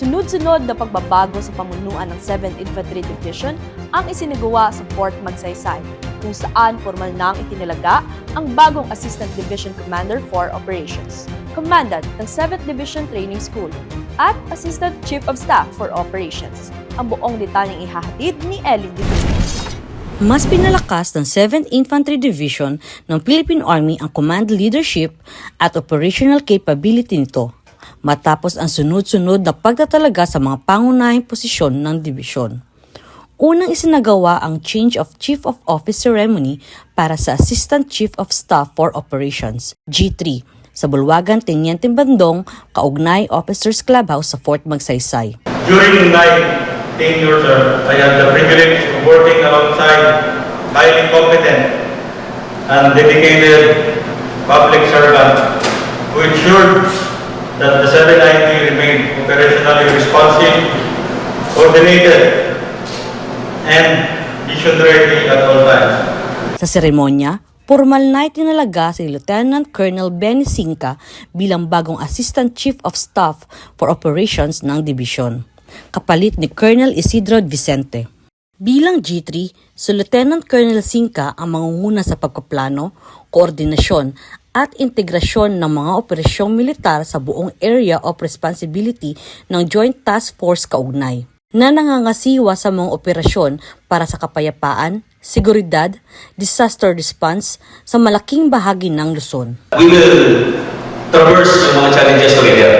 Sunod-sunod na pagbabago sa pamunuan ng 7th Infantry Division ang isinagawa sa Fort Magsaysay, kung saan formal na ang itinilaga ang bagong Assistant Division Commander for Operations, Commandant ng 7th Division Training School, at Assistant Chief of Staff for Operations. Ang buong detalyeng ihahatid ni Ellie Dibon. Mas pinalakas ng 7th Infantry Division ng Philippine Army ang command leadership at operational capability nito, matapos ang sunod-sunod na pagtatalaga sa mga pangunahing posisyon ng dibisyon. Unang isinagawa ang Change of Chief of Office ceremony para sa Assistant Chief of Staff for Operations, G3, sa Bulwagan Teniente Bandong, Kaugnay Officers Clubhouse sa Fort Magsaysay. During my tenure, sir, I had the privilege of working alongside highly competent and dedicated public servants who ensured that the 790 remained operationally responsive, coordinated, and mission-ready at all times. Sa seremonya, formal na itinalaga si Lieutenant Colonel Benny Cinca bilang bagong Assistant Chief of Staff for Operations ng Dibisyon, kapalit ni Colonel Isidro Vicente. Bilang G3, si Lieutenant Colonel Cinca ang mangunguna sa pagpaplano, koordinasyon at integrasyon ng mga operasyong militar sa buong area of responsibility ng Joint Task Force Kaugnay, na nangangasiwa sa mga operasyon para sa kapayapaan, seguridad, disaster response sa malaking bahagi ng Luzon. We will traverse yung mga challenges together.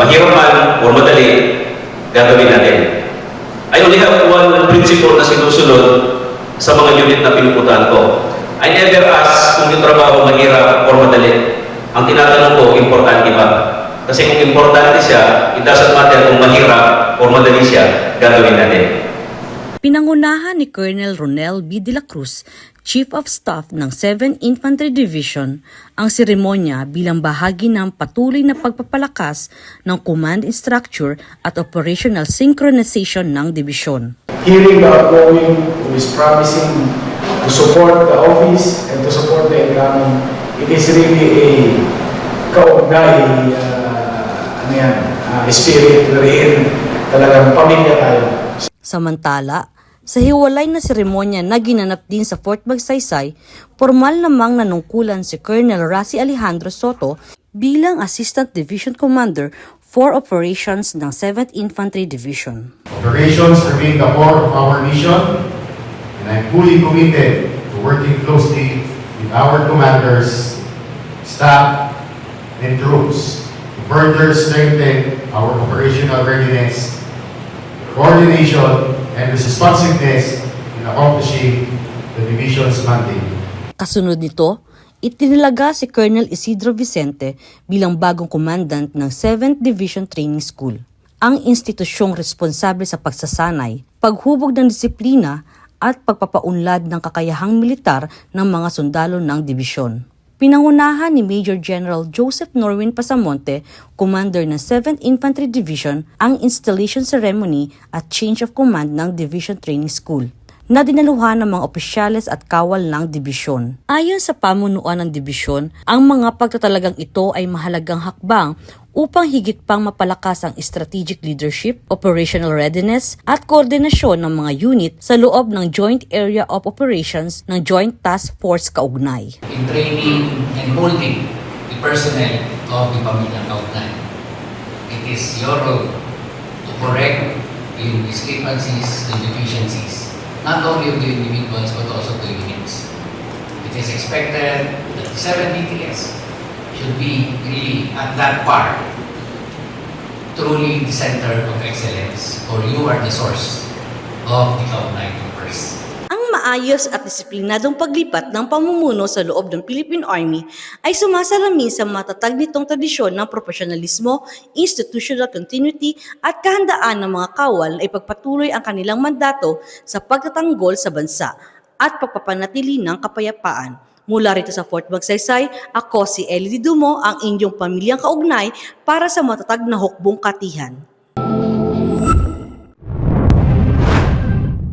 Mahirap man o madali, gagawin natin. I only have one principle na sinusunod sa mga unit na pinupuntahan ko. I never ask kung yung trabaho mahirap o madali. Ang tinatanong ko, importante ba? Kasi kung importante siya, it doesn't matter kung mahirap o madali siya, gagawin natin. Pinangunahan ni Colonel Ronel B. de la Cruz, Chief of Staff ng 7th Infantry Division, ang seremonya bilang bahagi ng patuloy na pagpapalakas ng command structure at operational synchronization ng dibisyon. Hearing the outgoing who is promising to support the office and to support the incoming, it is really a kaugnay spirit wherein talagang pamilya tayo. Samantala, sa hiwalay na seremonya na ginanap din sa Fort Magsaysay, formal namang nanungkulan si Colonel Raci Alejandro Soto bilang Assistant Division Commander for Operations ng 7th Infantry Division. Operations remain the core of our mission, and I'm fully committed to working closely with our commanders, staff, and troops to further strengthen our operational readiness, coordination, and responsiveness in accomplishing the division's mandate. Kasunod nito, itinilaga si Colonel Isidro Vicente bilang bagong commandant ng 7th Division Training School, ang institusyong responsable sa pagsasanay, paghubog ng disiplina at pagpapaunlad ng kakayahang militar ng mga sundalo ng dibisyon. Pinangunahan ni Major General Joseph Norwin Pasamonte, Commander ng 7th Infantry Division, ang installation ceremony at change of command ng Division Training School, na dinaluhan ng mga opisyales at kawal ng dibisyon. Ayon sa pamunuan ng dibisyon, ang mga pagtatalagang ito ay mahalagang hakbang upang higit pang mapalakas ang strategic leadership, operational readiness at koordinasyon ng mga unit sa loob ng Joint Area of Operations ng Joint Task Force Kaugnay. In training and molding the personnel of the Pamilyang Kaugnay, it is your role to correct the discrepancies and deficiencies, not only of the individuals but also the units. It is expected that the 7 DTS should be really at that part, truly the center of excellence, or you are the source of the Kaugnay troopers. Ang maayos at disiplinadong paglipat ng pamumuno sa loob ng Philippine Army ay sumasalamin sa matatag nitong tradisyon ng profesionalismo, institutional continuity at kahandaan ng mga kawal na ipagpatuloy ang kanilang mandato sa pagtatanggol sa bansa at pagpapanatili ng kapayapaan. Mula rito sa Fort Magsaysay, ako si Ellie Dumo, ang inyong pamilyang kaugnay para sa matatag na hukbong katihan.